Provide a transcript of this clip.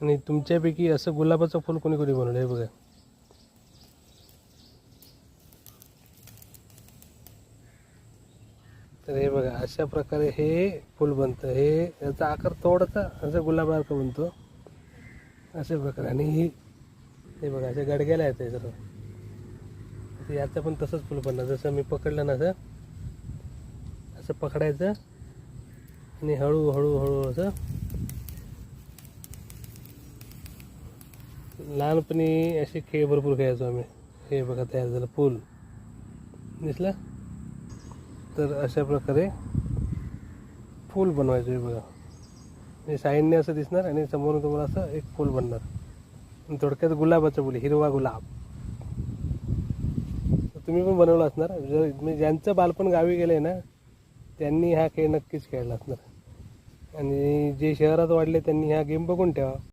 आणि तुमच्यापैकी असं गुलाबाचं फूल कोणी कोणी बनवलं आहे बघा. तर हे बघा अशा प्रकारे हे फूल बनतं. हे याचा आकार थोडासा असं गुलाबासारखं बनतो अशा प्रकारे. आणि हे बघा अशा गडग्याला येतं हे सर्व. तर याचं पण तसंच फूल बनणार. जसं मी पकडलं ना असं असं पकडायचं आणि हळूहळू हळू असं. लहानपणी असे खेळ भरपूर खेळायचो आम्ही. हे बघा तयार झालं फूल दिसलं. तर अशा प्रकारे फूल बनवायचं. हे बघा हे साईडने असं दिसणार आणि समोरून तुम्हाला असं एक फूल बनणार. थोडक्यात गुलाबाचं फूल, हिरवा गुलाब. तुम्ही पण बनवलं असणार. म्हणजे ज्यांचं बालपण गावी गेलं आहे ना त्यांनी हा खेळ नक्कीच खेळला असणार. आणि जे शहरात वाढले त्यांनी हा गेम बघून ठेवा.